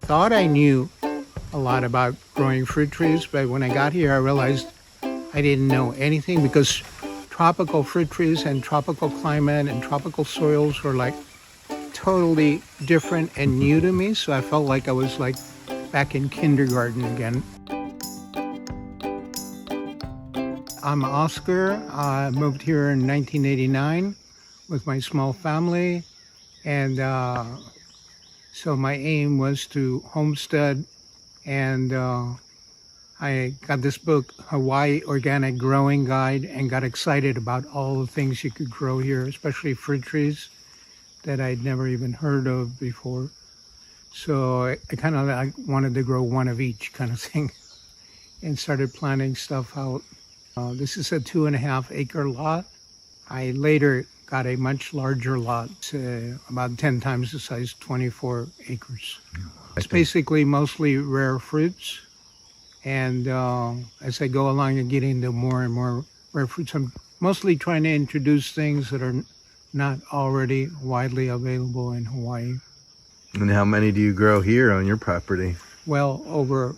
Thought I knew a lot about growing fruit trees, but when I got here, I realized I didn't know anything because tropical fruit trees and tropical climate and tropical soils were like totally different and new to me. So I felt like I was like back in kindergarten again. I'm Oscar. I moved here in 1989 with my small family, and so my aim was to homestead, and I got this book, Hawai'i Organic Growing Guide, and got excited about all the things you could grow here, especially fruit trees that I'd never even heard of before. So I kind of wanted to grow one of each kind of thing and started planning stuff out. This is a 2.5 acre lot. I later got a much larger lot, about 10 times the size, 24 acres. It's basically mostly rare fruits. And as I go along and get into more and more rare fruits, I'm mostly trying to introduce things that are not already widely available in Hawaii. And how many do you grow here on your property? Well, over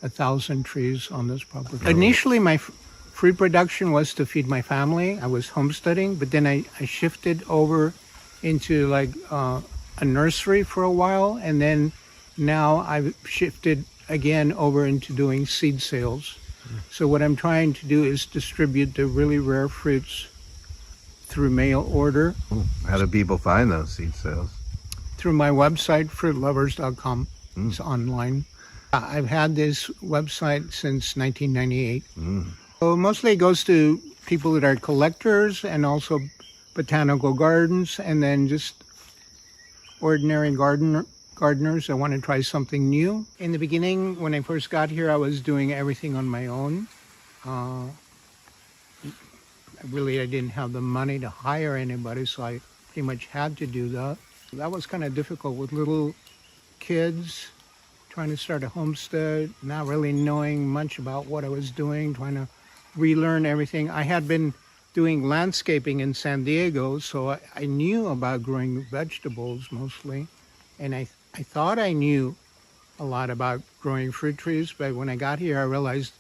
1,000 trees on this property. Initially, my fruit production was to feed my family. I was homesteading, but then I shifted over into like a nursery for a while, and then now I've shifted again over into doing seed sales. So what I'm trying to do is distribute the really rare fruits through mail order. Ooh, how do people find those seed sales? Through my website, fruitlovers.com. It's online. I've had this website since 1998. So mostly it goes to people that are collectors and also botanical gardens, and then just ordinary gardeners that want to try something new. In the beginning, when I first got here, I was doing everything on my own. I didn't have the money to hire anybody, so I pretty much had to do that. That was kind of difficult with little kids, trying to start a homestead, not really knowing much about what I was doing, trying to relearn everything. I had been doing landscaping in San Diego, so I knew about growing vegetables mostly. And I thought I knew a lot about growing fruit trees, but when I got here, I realized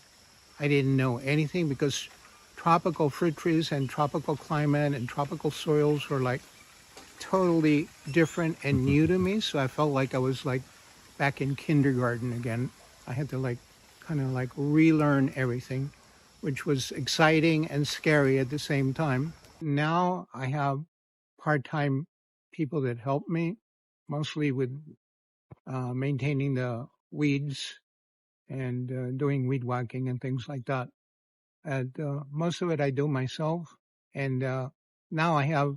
I didn't know anything because tropical fruit trees and tropical climate and tropical soils were like totally different and new to me. So I felt like I was like back in kindergarten again. I had to kind of relearn everything, which was exciting and scary at the same time. Now I have part-time people that help me, mostly with maintaining the weeds and doing weed whacking and things like that. And most of it I do myself. And now I have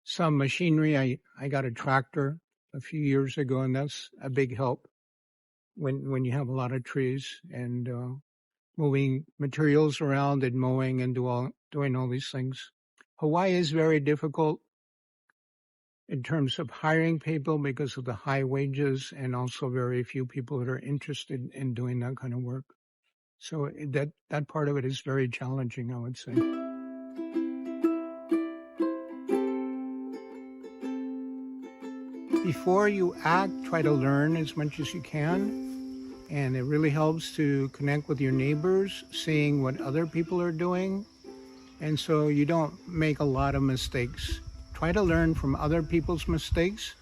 some machinery. I got a tractor a few years ago, and that's a big help when you have a lot of trees and moving materials around and mowing and doing all these things. Hawaii is very difficult in terms of hiring people because of the high wages and also very few people that are interested in doing that kind of work. So that part of it is very challenging, I would say. Before you act, try to learn as much as you can. And it really helps to connect with your neighbors, seeing what other people are doing. And so you don't make a lot of mistakes. Try to learn from other people's mistakes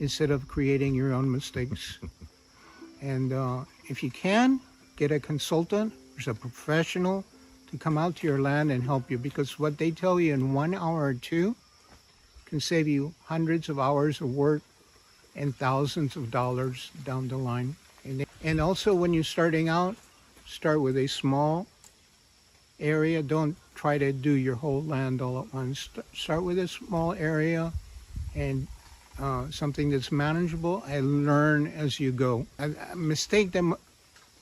instead of creating your own mistakes. And if you can, get a consultant, who's a professional, to come out to your land and help you, because what they tell you in 1 hour or 2 can save you hundreds of hours of work and thousands of dollars down the line. And also when you're starting out, start with a small area. Don't try to do your whole land all at once. Start with a small area and something that's manageable, and learn as you go. A mistake that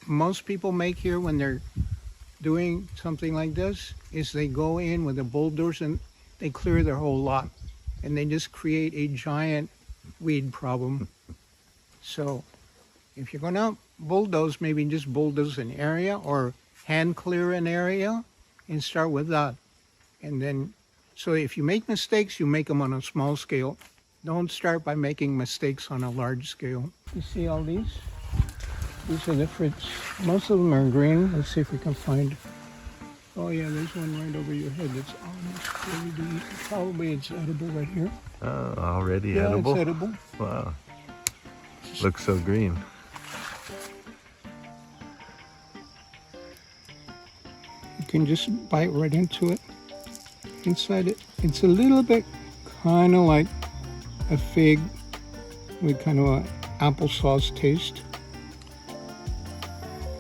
most people make here when they're doing something like this is they go in with the bulldozers and they clear their whole lot, and they just create a giant weed problem. So if you're gonna bulldoze, maybe just bulldoze an area or hand clear an area and start with that. And then, so if you make mistakes, you make them on a small scale. Don't start by making mistakes on a large scale. You see all these? These are the fruits. Most of them are green. Let's see if we can find. Oh yeah, there's one right over your head that's almost ready to eat. Probably it's edible right here. Oh, already Yeah, edible? it's edible. Wow. Looks so green. You can just bite right into it. Inside it, it's a little bit kind of like a fig with kind of an applesauce taste.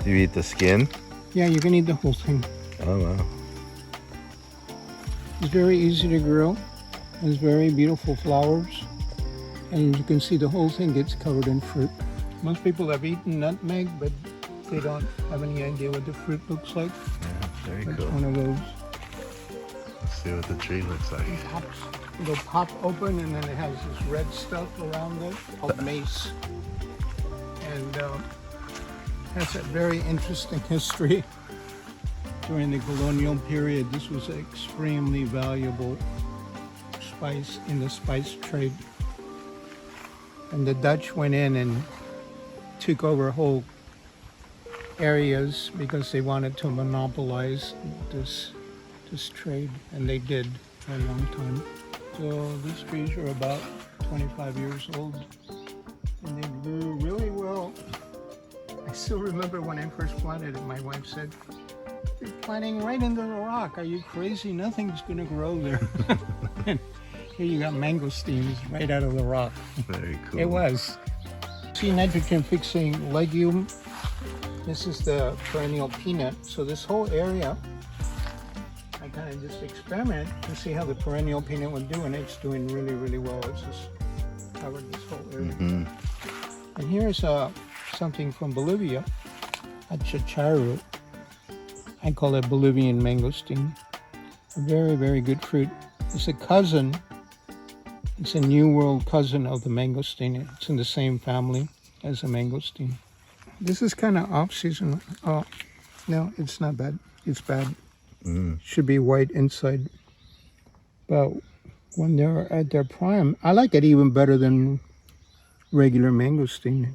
Do you eat the skin? Yeah, you can eat the whole thing. Oh, wow. It's very easy to grow. Has very beautiful flowers. And you can see the whole thing gets covered in fruit. Most people have eaten nutmeg, but they don't have any idea what the fruit looks like. Yeah, very It's cool. one of those. Let's see what the tree looks like. It'll pop open and then it has this red stuff around it called mace. And has a very interesting history. During the colonial period, this was an extremely valuable spice in the spice trade. And the Dutch went in and took over whole areas because they wanted to monopolize this trade, and they did for a long time. So these trees are about 25 years old, and they grew really well. I still remember when I first planted it, my wife said, "You're planting right into the rock. Are you crazy? Nothing's gonna grow there." And here you got mangosteens right out of the rock. Very cool. It was. See, nitrogen fixing legume. This is the perennial peanut. So this whole area, I kind of just experiment to see how the perennial peanut would do, and it's doing really, really well. It's just covered this whole area. Mm-hmm. And here's something from Bolivia, a chacharu. I call it Bolivian mangosteen. A very, very good fruit. It's a cousin. It's a New World cousin of the mangosteen. It's in the same family as the mangosteen. This is kind of off-season. Oh, no, it's not bad. It's bad. Should be white inside. But when they're at their prime, I like it even better than regular mangosteen.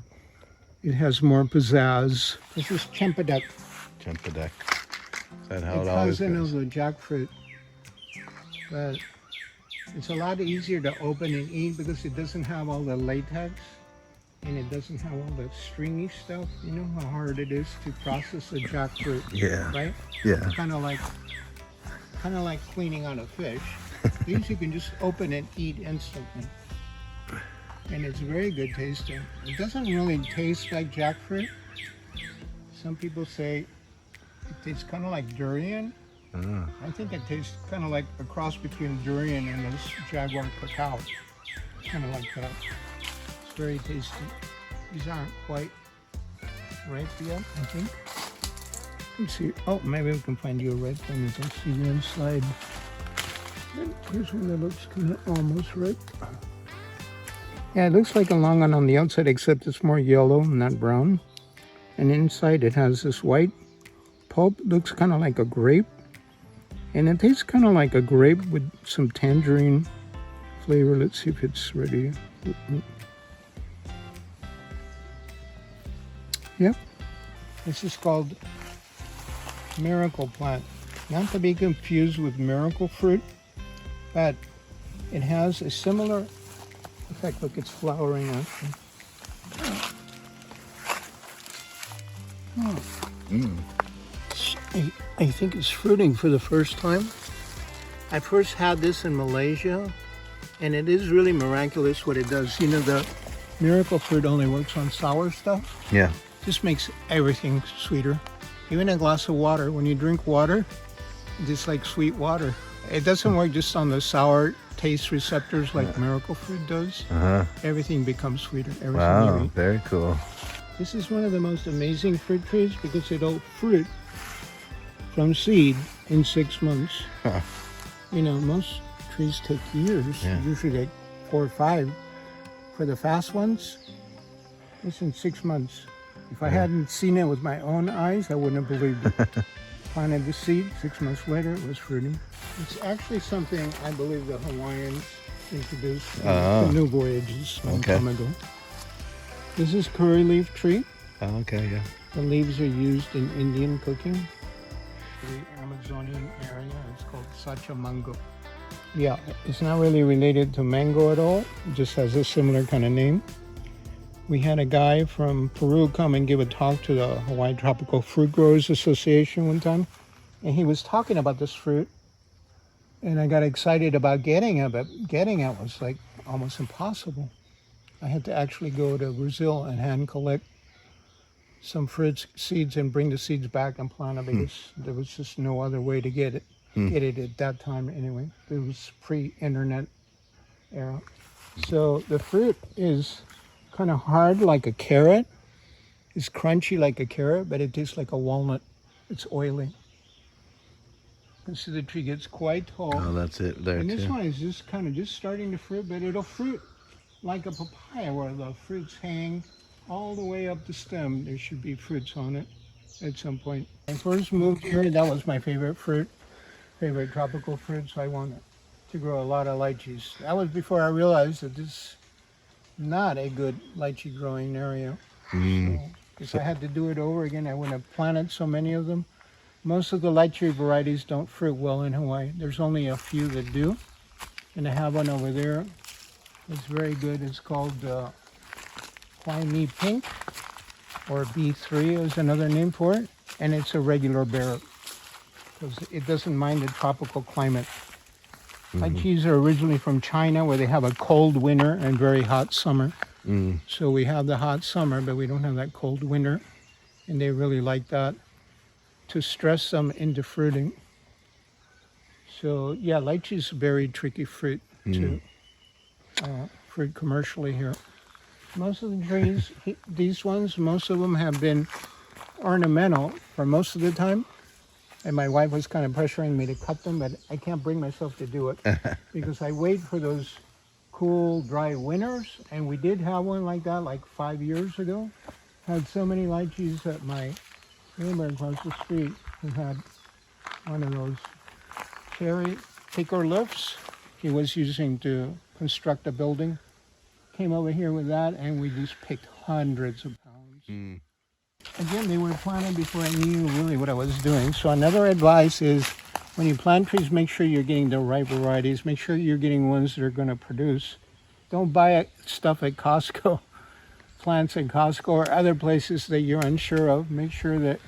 It has more pizzazz. This is Chempedak. Chempedak. Is that how The it always cousin goes? of the jackfruit. But it's a lot easier to open and eat because it doesn't have all the latex and it doesn't have all the stringy stuff. You know how hard it is to process a jackfruit, Yeah. right? Yeah. Kind of like cleaning out a fish. These you can just open and eat instantly. And it's very good tasting. It doesn't really taste like jackfruit. Some people say it tastes kind of like durian. I think it tastes kind of like a cross between durian and this jaguar cacao. Kind of like that. It's very tasty. These aren't quite ripe yet, I think. Let's see. Oh, maybe we can find you a red one. You can see the inside. Here's one that looks kind of almost ripe. Yeah, it looks like a long one on the outside, except it's more yellow, not brown. And inside it has this white pulp. Looks kind of like a grape. And it tastes kind of like a grape with some tangerine flavor. Let's see if it's ready. Yep. This is called miracle plant. Not to be confused with miracle fruit, but it has a similar effect. Look, it's flowering actually. I think it's fruiting for the first time. I first had this in Malaysia, and it is really miraculous what it does. You know, the miracle fruit only works on sour stuff. Yeah. Just makes everything sweeter. Even a glass of water, when you drink water, it's just like sweet water. It doesn't work just on the sour taste receptors like miracle fruit does. Everything becomes sweeter. Everything you Wow, eat. very cool. This is one of the most amazing fruit trees because it'll fruit from seed in 6 months. You know, most trees take years, usually like 4 or 5. For the fast ones, it's in 6 months. If I hadn't seen it with my own eyes, I wouldn't have believed it. Planted the seed, 6 months later it was fruiting. It's actually something I believe the Hawaiians introduced Oh. to new voyages a long Okay. time ago. This is curry leaf tree. Oh, okay, yeah. The leaves are used in Indian cooking. The Amazonian area is called sacha mango. Yeah, it's not really related to mango at all. It just has a similar kind of name. We had a guy from Peru come and give a talk to the Hawaii Tropical Fruit Growers Association one time. And he was talking about this fruit. And I got excited about getting it, but getting it was like almost impossible. I had to actually go to Brazil and hand collect some fruit seeds and bring the seeds back and plant it because there was just no other way to get it at that time anyway. It was pre-internet era. So the fruit is kind of hard like a carrot. It's crunchy like a carrot, but it tastes like a walnut. It's oily. You can see the tree gets quite tall. Oh, that's it there And this too. one is just kind of just starting to fruit, but it'll fruit like a papaya where the fruits hang all the way up the stem. There should be fruits on it at some point. When I first moved here, that was my favorite tropical fruit, so I wanted to grow a lot of lychees. That was before I realized that this is not a good lychee growing area. So, if I had to do it over again, I wouldn't have planted so many of them. Most of the lychee varieties don't fruit well in Hawaii. There's only a few that do. And I have one over there. It's very good. It's called Hawai'i Pink, or B3 is another name for it. And it's a regular bearer because it doesn't mind the tropical climate. Lychees are originally from China where they have a cold winter and very hot summer. So we have the hot summer, but we don't have that cold winter. And they really like that to stress them into fruiting. So yeah, lychee is a very tricky fruit to fruit commercially here. Most of the trees, these ones, most of them have been ornamental for most of the time. And my wife was kind of pressuring me to cut them, but I can't bring myself to do it because I wait for those cool, dry winters. And we did have one like that like 5 years ago. Had so many lychees that my neighbor across the street who had one of those cherry picker lifts he was using to construct a building. Came over here with that and we just picked hundreds of pounds. Again, they were planted before I knew really what I was doing. So another advice is when you plant trees, make sure you're getting the right varieties. Make sure you're getting ones that are going to produce. Don't buy stuff at Costco, plants at Costco or other places that you're unsure of. Make sure that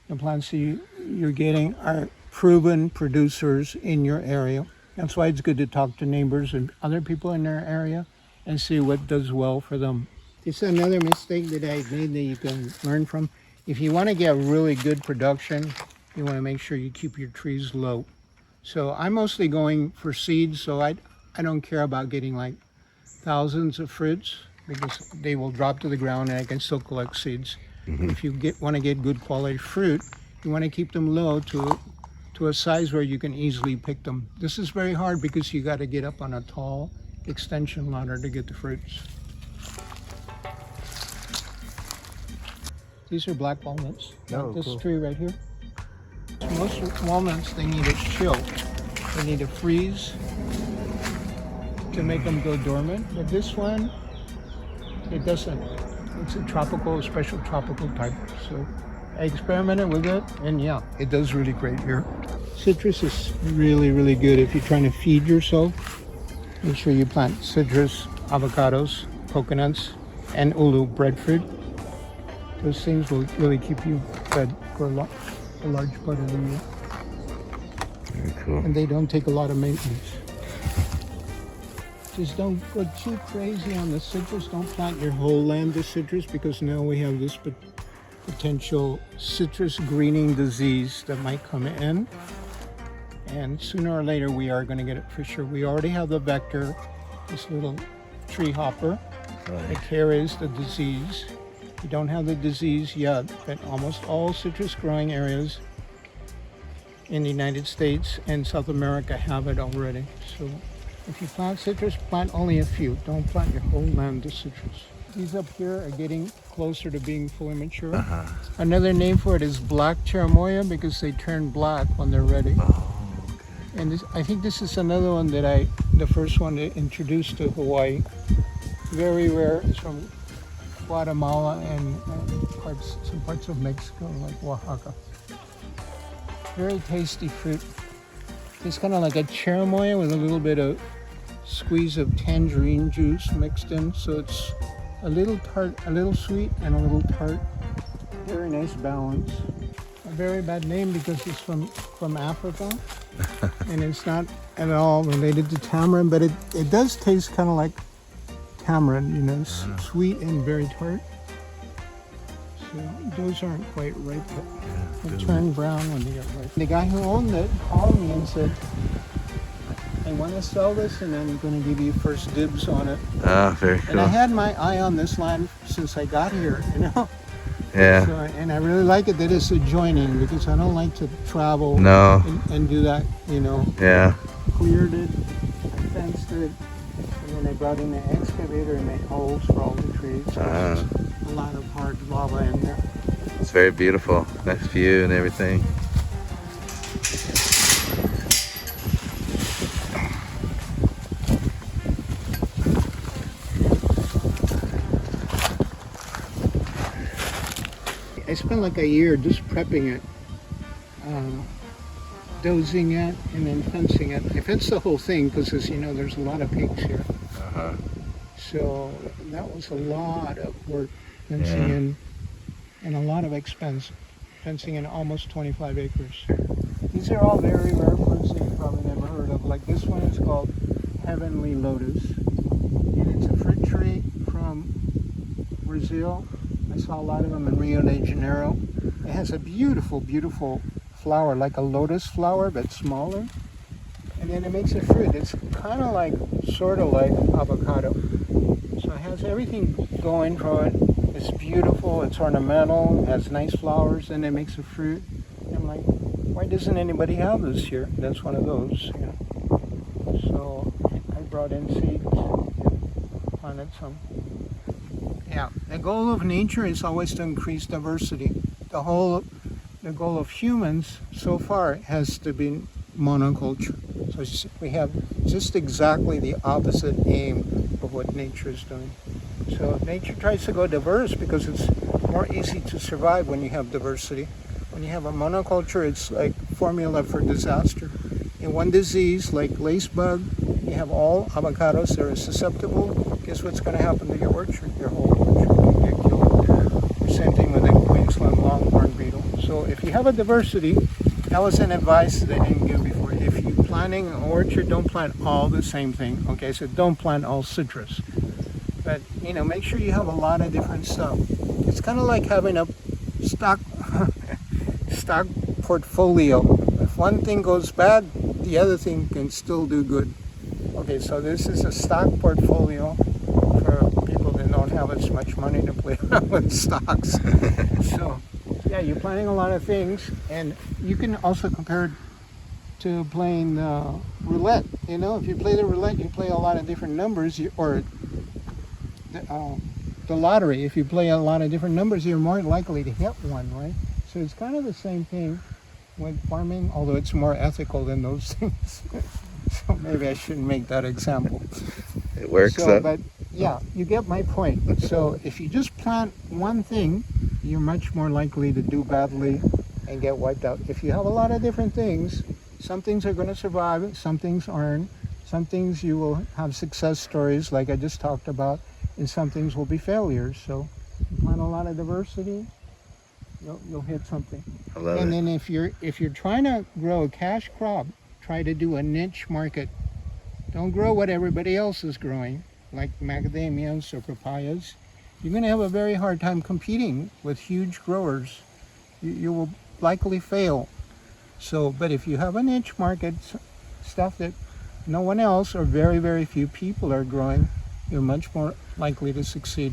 the plants you're getting are proven producers in your area. That's why it's good to talk to neighbors and other people in their area and see what does well for them. It's another mistake that I made that you can learn from. If you want to get really good production, you want to make sure you keep your trees low. So I'm mostly going for seeds, so I don't care about getting like thousands of fruits because they will drop to the ground and I can still collect seeds. If you want to get good quality fruit, you want to keep them low to a size where you can easily pick them. This is very hard because you got to get up on a tall extension ladder to get the fruits. These are black walnuts. Oh, This cool. tree right here. Most walnuts, they need a chill. They need to freeze to make them go dormant. But this one, it doesn't. It's a tropical, special tropical type. So I experimented with it, and yeah, it does really great here. Citrus is really, really good if you're trying to feed yourself. Make sure you plant citrus, avocados, coconuts, and ulu, breadfruit. Those things will really keep you fed for a large part of the year. Very cool. And they don't take a lot of maintenance. Just don't go too crazy on the citrus. Don't plant your whole land to citrus because now we have this potential citrus greening disease that might come in. And sooner or later we are going to get it for sure. We already have the vector, this little tree hopper that carries the disease. We don't have the disease yet, but almost all citrus growing areas in the United States and South America have it already. So if you plant citrus, plant only a few. Don't plant your whole land to citrus. These up here are getting closer to being fully mature. Another name for it is black cherimoya because they turn black when they're ready. And this, I think this is another one that the first one to introduce to Hawaii. Very rare. It's from Guatemala and some parts of Mexico, like Oaxaca. Very tasty fruit. It's kind of like a cherimoya with a little bit of squeeze of tangerine juice mixed in. So it's a little tart, a little sweet, and a little tart. Very nice balance. A very bad name because it's from Africa. And it's not at all related to tamarind, but it does taste kind of like tamarind, you know, sweet and very tart. So those aren't quite ripe, but they turn brown when they get ripe. The guy who owned it called me and said, I want to sell this and I'm going to give you first dibs on it. Ah, very cool. And I had my eye on this land since I got here, you know. Yeah. So, and I really like it that it's adjoining because I don't like to travel and do that, you know. Yeah. Cleared it, I fenced it, and then I brought in an excavator and made holes for all the trees. So there's a lot of hard lava in there. It's very beautiful. Nice view and everything. I spent like a year just prepping it, dozing it, and then fencing it. I fenced the whole thing because, as you know, there's a lot of pigs here. So that was a lot of work, fencing in, and a lot of expense, fencing in almost 25 acres. These are all very rare fruits that you've probably never heard of. Like this one is called Heavenly Lotus, and it's a fruit tree from Brazil. I saw a lot of them in Rio de Janeiro. It has a beautiful, beautiful flower, like a lotus flower, but smaller. And then it makes a fruit. It's kind of like, sort of like avocado. So it has everything going for it. It's beautiful, it's ornamental, it has nice flowers, and it makes a fruit. And I'm like, why doesn't anybody have this here? That's one of those, you know. So I brought in seeds, planted some. Yeah, the goal of nature is always to increase diversity. The goal of humans so far has to be monoculture. So we have just exactly the opposite aim of what nature is doing. So nature tries to go diverse because it's more easy to survive when you have diversity. When you have a monoculture, it's like formula for disaster. In one disease, like lace bug, you have all avocados that are susceptible. Guess what's going to happen to your orchard? Your whole orchard can get killed. Same thing with the Queensland longhorn beetle. So if you have a diversity, that was an advice that I didn't give before. If you're planting an orchard, don't plant all the same thing. Okay, so don't plant all citrus. But, you know, make sure you have a lot of different stuff. It's kind of like having a stock portfolio. If one thing goes bad, the other thing can still do good. Okay, so this is a stock portfolio for people that don't have as much money to play around with stocks. So, yeah, you're planting a lot of things, and you can also compare it to playing roulette. You know, if you play the roulette, you play a lot of different numbers, or the lottery. If you play a lot of different numbers, you're more likely to hit one, right? So it's kind of the same thing with farming, although it's more ethical than those things. So maybe I shouldn't make that example. It works up. But yeah, you get my point. So if you just plant one thing, you're much more likely to do badly and get wiped out. If you have a lot of different things, some things are going to survive, some things aren't. Some things you will have success stories like I just talked about, and some things will be failures. So you plant a lot of diversity, you'll hit something. I love and it. then if you're trying to grow a cash crop, try to do a niche market. Don't grow what everybody else is growing, like macadamias or papayas. You're going to have a very hard time competing with huge growers. You will likely fail. So, but if you have a niche market, stuff that no one else or very, very few people are growing, you're much more likely to succeed.